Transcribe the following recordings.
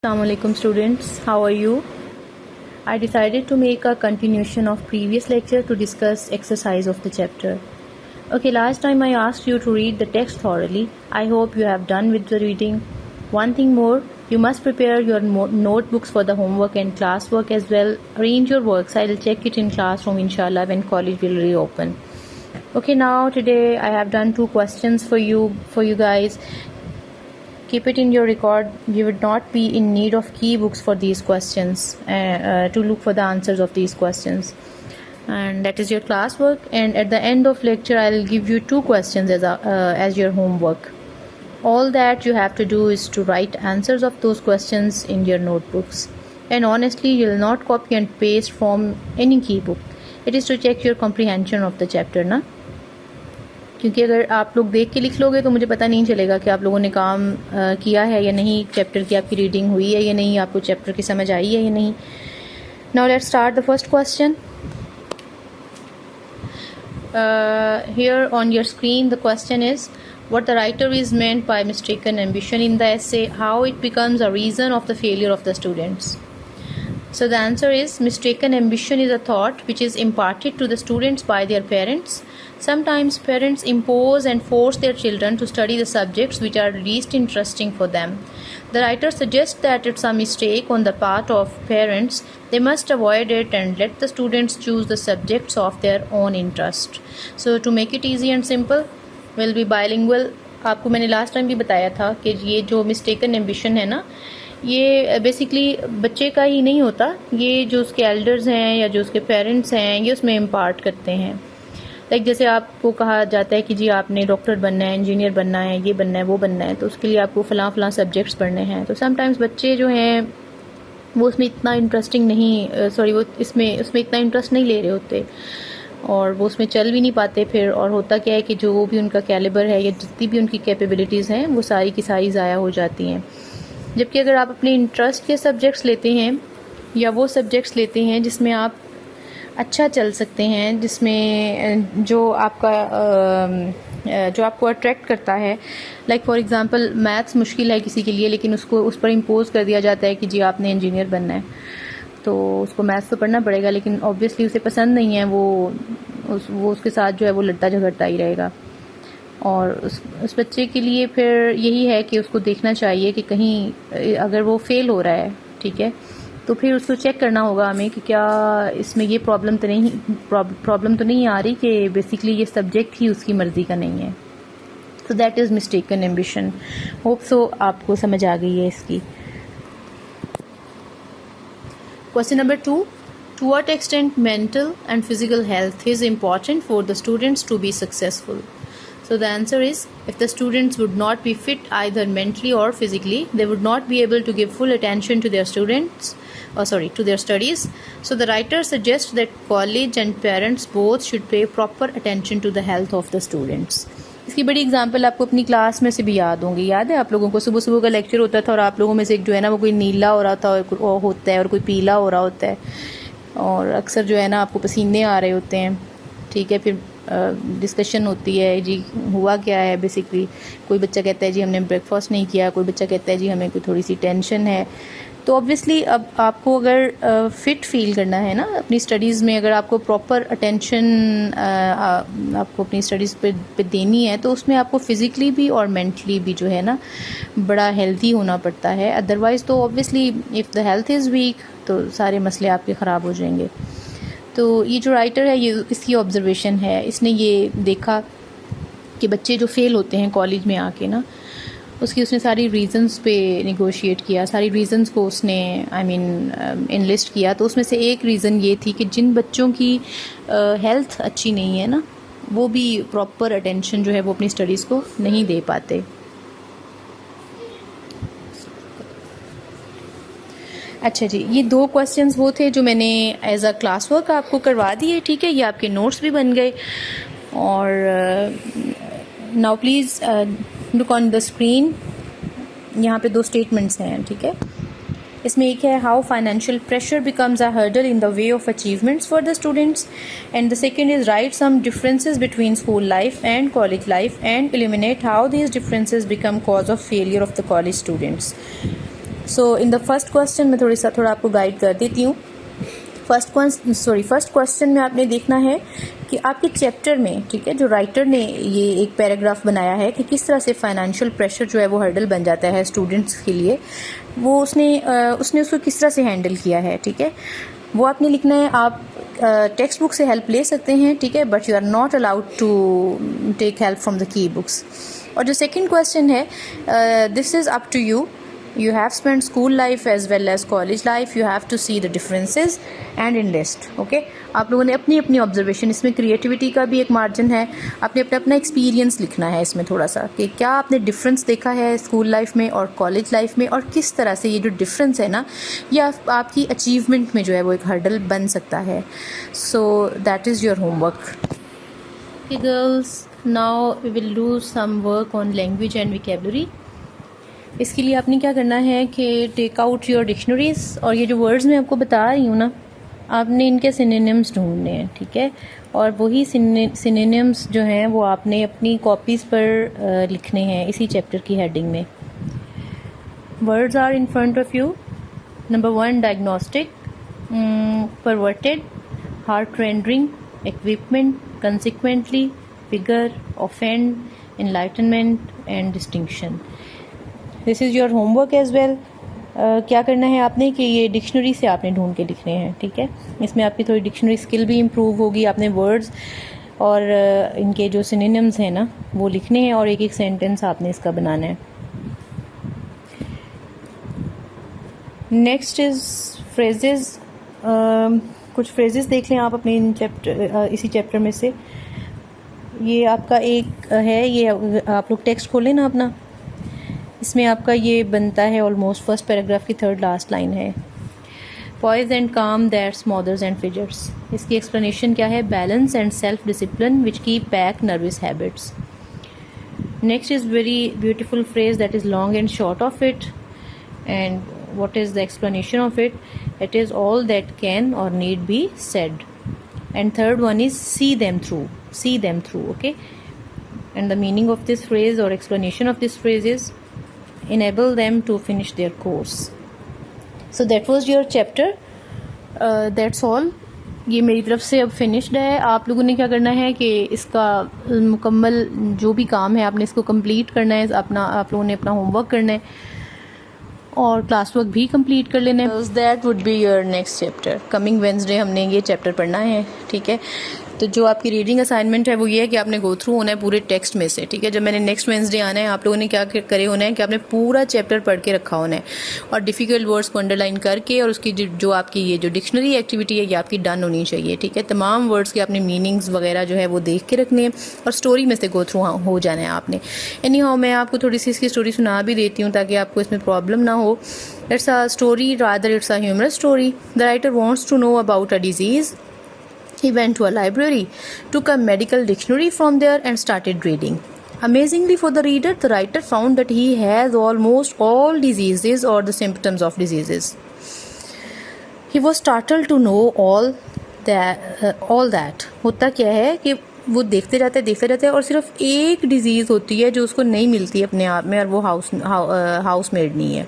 Assalamualaikum students, how are you? I decided to make a continuation of previous lecture to discuss exercise of the chapter. Okay, last time I asked you to read the text thoroughly. I hope you have done with the reading. One thing more, you must prepare your notebooks for the homework and classwork as well. Arrange your works. I will check it in classroom inshallah when college will reopen. Okay, now today I have done 2 questions for you guys. Keep it in your record. You would not be in need of key books for these questions to look for the answers of these questions. And that is your classwork. And at the end of lecture, I'll give you 2 questions as your homework. All that you have to do is to write answers of those questions in your notebooks. And honestly, you'll not copy and paste from any key book. It is to check your comprehension of the chapter, ना? क्योंकि अगर आप लोग देख के लिख लोगे तो मुझे पता नहीं चलेगा कि आप लोगों ने काम किया है या नहीं, चैप्टर की आपकी रीडिंग हुई है या नहीं, आपको चैप्टर की समझ आई है या नहीं. Now let's start the first question. Here on your screen the question is, what the writer is meant by mistaken ambition in the essay, how it becomes a reason of the failure of the students. So the answer is, mistaken ambition is a thought which is imparted to the students by their parents. Sometimes parents impose and force their children to study the subjects which are least interesting for them. The writer suggests that it's a mistake on the part of parents. They must avoid it and let the students choose the subjects of their own interest. So to make it easy and simple, we'll be bilingual. आपको मैंने last time भी बताया था कि ये जो mistaken ambition है ना, ये बेसिकली बच्चे का ही नहीं होता, ये जो उसके एल्डर्स हैं या जो उसके पेरेंट्स हैं ये उसमें इम्पार्ट करते हैं. लाइक जैसे आपको कहा जाता है कि जी आपने डॉक्टर बनना है, इंजीनियर बनना है, ये बनना है, वो बनना है, तो उसके लिए आपको फ़लाँ सब्जेक्ट्स पढ़ने हैं. तो समटाइम्स बच्चे जो हैं वो उसमें इतना इंटरेस्टिंग नहीं वो उसमें इतना इंटरेस्ट नहीं ले रहे होते और वो उसमें चल भी नहीं पाते फिर. और होता क्या है कि जो भी उनका कैलिबर है या जितनी भी उनकी कैपेबिलिटीज़ हैं वो सारी की सारी ज़ाया हो जाती हैं. जबकि अगर आप अपने इंटरेस्ट के सब्जेक्ट्स लेते हैं या वो सब्जेक्ट्स लेते हैं जिसमें आप अच्छा चल सकते हैं, जिसमें जो आपको अट्रैक्ट करता है, लाइक फॉर एग्जांपल मैथ्स मुश्किल है किसी के लिए लेकिन उसको उस पर इम्पोज कर दिया जाता है कि जी आपने इंजीनियर बनना है, तो उसको मैथ्स तो पढ़ना पड़ेगा लेकिन ऑब्वियसली उसे पसंद नहीं है, वो उसके साथ जो है वो लड़ता झगड़ता ही रहेगा. और उस बच्चे के लिए फिर यही है कि उसको देखना चाहिए कि कहीं अगर वो फेल हो रहा है, ठीक है, तो फिर उसको चेक करना होगा हमें कि क्या इसमें ये प्रॉब्लम तो नहीं आ रही कि बेसिकली ये सब्जेक्ट ही उसकी मर्ज़ी का नहीं है. So that is mistaken ambition. Hope so आपको समझ आ गई है इसकी. Question number 2. To what extent mental and physical health is important for the students to be successful? So the answer is, if the students would not be fit either mentally or physically, they would not be able to give full attention to their to their studies. So the writer suggests that college and parents both should pay proper attention to the health of the students. इसकी बड़ी example आपको अपनी class में से भी याद होंगी. याद है आप लोगों को सुबह सुबह का लेक्चर होता था और आप लोगों में से एक जो है ना वो कोई नीला हो रहा होता है और कोई पीला हो रहा होता है और अक्सर जो है ना आपको पसीने आ रहे होते हैं, ठीक है. फिर डिस्कशन होती है जी हुआ क्या है. बेसिकली कोई बच्चा कहता है जी हमने ब्रेकफास्ट नहीं किया, कोई बच्चा कहता है जी हमें कोई थोड़ी सी टेंशन है. तो ऑब्वियसली अब आपको अगर फ़िट फील करना है ना अपनी स्टडीज़ में, अगर आपको प्रॉपर अटेंशन आपको अपनी स्टडीज़ पे देनी है तो उसमें आपको फ़िज़िकली भी और मेंटली भी जो है ना बड़ा हेल्दी होना पड़ता है. अदरवाइज़ तो obviously if the health is week तो सारे मसले आपके ख़राब हो जाएंगे. तो ये जो राइटर है ये इसकी ऑब्जर्वेशन है. इसने ये देखा कि बच्चे जो फ़ेल होते हैं कॉलेज में आके ना, उसने सारी रीज़न्स पे नेगोशिएट किया, सारी रीज़न्स को उसने इनलिस्ट किया. तो उसमें से एक रीज़न ये थी कि जिन बच्चों की हेल्थ अच्छी नहीं है ना वो भी प्रॉपर अटेंशन जो है वो अपनी स्टडीज़ को नहीं दे पाते. अच्छा जी, ये 2 क्वेश्चंस वो थे जो मैंने एज अ क्लास वर्क आपको करवा दिए, ठीक है. ये आपके नोट्स भी बन गए. और now please look on the screen. यहाँ पे 2 स्टेटमेंट्स हैं, ठीक है. इसमें एक है, how financial pressure becomes a hurdle in the way of achievements for the students. And the second is, write some differences between school life and college life and eliminate how these differences become cause of failure of the college students. So in the first question मैं थोड़ा आपको guide कर देती हूँ। First question में आपने देखना है कि आपके चैप्टर में, ठीक है, जो राइटर ने ये एक पैराग्राफ बनाया है कि किस तरह से फाइनेंशियल प्रेशर जो है वो हर्डल बन जाता है स्टूडेंट्स के लिए, वो उसने उसको किस तरह से हैंडल किया है, ठीक है, वो आपने लिखना है। आप टेक्स्ट बुक से हेल्प ले सकते हैं, ठीक है, but you are not allowed to take help from the key books. और जो सेकंड क्वेश्चन है, this is up to you, you have spent school life as well as college life, you have to see the differences and enlist, okay। आप लोगों ने अपनी अपनी observation, इसमें creativity का भी एक मार्जिन है, आपने अपना एक्सपीरियंस लिखना है इसमें थोड़ा सा कि क्या आपने डिफरेंस देखा है स्कूल लाइफ में और कॉलेज लाइफ में, और किस तरह से ये जो डिफरेंस है ना ये आपकी अचीवमेंट में जो है वो एक हर्डल बन सकता है। So that is your homework. Okay girls, now we will do some work on language and vocabulary। इसके लिए आपने क्या करना है कि टेक आउट योर डिक्शनरीज, और ये जो वर्ड्स मैं आपको बता रही हूँ ना, आपने इनके सिनोनिम्स ढूंढने हैं, ठीक है, और वही सिनोनिम्स जो हैं वो आपने अपनी कॉपीज़ पर लिखने हैं इसी चैप्टर की हेडिंग में। Words are in front of you. Number 1 diagnostic, perverted, heart rendering, equipment, consequently, figure, offend, enlightenment and distinction. This is your homework as well. क्या करना है आपने कि ये डिक्शनरी से आपने ढूंढ के लिखने हैं, ठीक है, इसमें आपकी थोड़ी डिक्शनरी स्किल भी इम्प्रूव होगी। आपने वर्ड्स और इनके जो सिनोनिम्स हैं ना वो लिखने हैं, और एक एक सेंटेंस आपने इसका बनाना है। Next is phrases. कुछ फ्रेजेस देख लें आप अपने इसी चैप्टर में से। ये आपका एक है, ये आप लोग टेक्स्ट खोलें ना अपना, इसमें आपका ये बनता है ऑलमोस्ट फर्स्ट पैराग्राफ की थर्ड लास्ट लाइन है। पॉइज एंड काम दैट स्मॉदर्स एंड फिजर्स। इसकी एक्सप्लेनेशन क्या है? Balance and self discipline which keep back nervous habits. Next is very beautiful phrase that is long and short of it, and what is the explanation of it? It is all that can or need be said. And third one is see them through, okay? And the meaning of this phrase or explanation of this phrase is enable them to finish their course. So that was your chapter. That's all. ये मेरी तरफ से अब finished है। आप लोगों ने क्या करना है कि इसका मुकम्मल जो भी काम है आपने इसको कंप्लीट करना है, आप लोगों ने अपना होमवर्क करना है और क्लास वर्क भी कंप्लीट कर लेना है। That would be your next chapter. Coming Wednesday हमने ये चैप्टर पढ़ना है, ठीक है। तो जो आपकी रीडिंग असाइनमेंट है वो ये है कि आपने गो थ्रू होना है पूरे टेक्स्ट में से, ठीक है। जब मैंने नेक्स्ट वेंसडे आना है आप लोगों ने क्या करे होना है कि आपने पूरा चैप्टर पढ़ के रखा होना है और डिफ़िकल्ट वर्ड्स को अंडरलाइन करके, और उसकी जो आपकी ये जो डिक्शनरी एक्टिविटी है ये आपकी डन होनी चाहिए, ठीक है। तमाम वर्ड्स के आपने मीनिंग्स वगैरह जो है वो देख के रखने हैं और स्टोरी में से गो थ्रू हो जाना है आपने। एनी हाउ मैं आपको थोड़ी सी इसकी स्टोरी सुना भी देती हूँ ताकि आपको इसमें प्रॉब्लम ना हो। It's a story, rather it's a humorous story. The writer wants to know about a disease. He went to a library, took a medical dictionary from there and started reading. Amazingly for the reader, the writer found that he has almost all diseases or the symptoms of diseases. He was startled to know all that. होता क्या है कि वो देखते रहते हैं और सिर्फ एक डिज़ीज़ होती है जो उसको नहीं मिलती अपने आप में, और वो हाउस मेड नहीं है।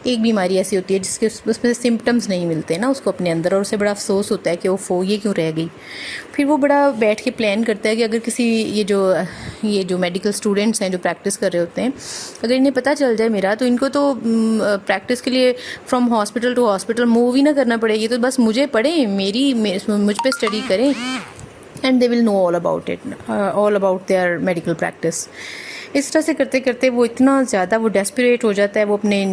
एक बीमारी ऐसी होती है जिसके उसमें सिम्टम्स नहीं मिलते ना उसको अपने अंदर, और उसे बड़ा अफसोस होता है कि वो ये क्यों रह गई। फिर वो बड़ा बैठ के प्लान करता है कि अगर किसी ये जो मेडिकल स्टूडेंट्स हैं जो प्रैक्टिस कर रहे होते हैं, अगर इन्हें पता चल जाए मेरा, तो इनको तो प्रैक्टिस के लिए from hospital to hospital move ही ना करना पड़ेगी, तो बस मुझे पढ़ें, मुझ पर स्टडी करें, and they will know all about their medical practice. इस तरह से करते करते वो इतना ज़्यादा वो डेस्परेट हो जाता है, वो अपने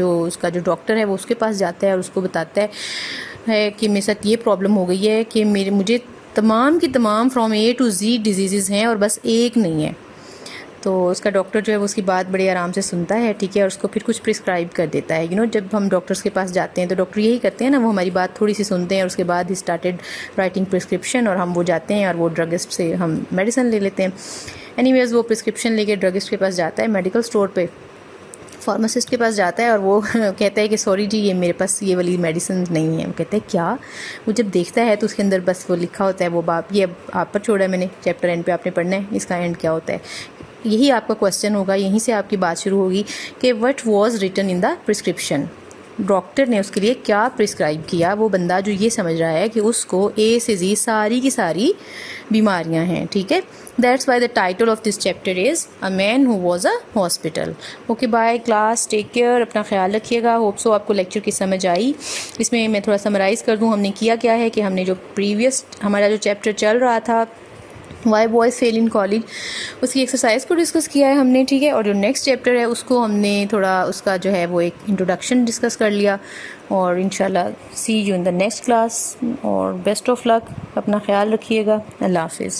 उसका जो डॉक्टर है वो उसके पास जाता है और उसको बताता है कि मेरे साथ ये प्रॉब्लम हो गई है कि मुझे तमाम की तमाम from A to Z disease हैं और बस एक नहीं है। तो उसका डॉक्टर जो है वो उसकी बात बड़े आराम से सुनता है, ठीक है, और उसको फिर कुछ प्रिस्क्राइब कर देता है। जब हम डॉक्टर्स के पास जाते हैं तो डॉक्टर यही करते हैं ना, वो हमारी बात थोड़ी सी सुनते हैं और उसके बाद ही स्टार्टेड राइटिंग प्रिस्क्रिप्शन, और हम वो जाते हैं और वो ड्रगिस्ट से हम मेडिसिन ले लेते हैं। एनीवेज़ वो प्रिस्क्रिप्शन लेके ड्रगिस्ट के पास जाता है, मेडिकल स्टोर पे फार्मासिस्ट के पास जाता है और वो कहता है कि सॉरी जी ये मेरे पास ये वाली मेडिसिन नहीं है। वो कहता है क्या? वो जब देखता है तो उसके अंदर बस वो लिखा होता है, वो बाप ये आप पर छोड़ा है मैंने, चैप्टर एंड पे आपने पढ़ना है, इसका एंड क्या होता है। यही आपका क्वेश्चन होगा, यहीं से आपकी बात शुरू होगी कि what was written in the prescription, doctor ने उसके लिए क्या प्रिस्क्राइब किया। वो बंदा जो ये समझ रहा है कि उसको ए से जी सारी की सारी बीमारियां हैं, ठीक है। That's why the title of this chapter is a man who was a hospital. Okay bye class, take care, अपना ख्याल रखिएगा। होप सो आपको लेक्चर की समझ आई। इसमें मैं थोड़ा समराइज़ कर दूँ, हमने किया क्या है कि हमने जो प्रीवियस हमारा जो चैप्टर चल रहा था why boys fail in college, उसकी एक्सरसाइज को डिस्कस किया है हमने, ठीक है। और जो नेक्स्ट चैप्टर है उसको हमने थोड़ा उसका जो है वो एक इंट्रोडक्शन डिस्कस कर लिया। और इंशाल्लाह see you in the next class, और बेस्ट ऑफ लक, अपना ख्याल रखिएगा। अल्लाह हाफिज़।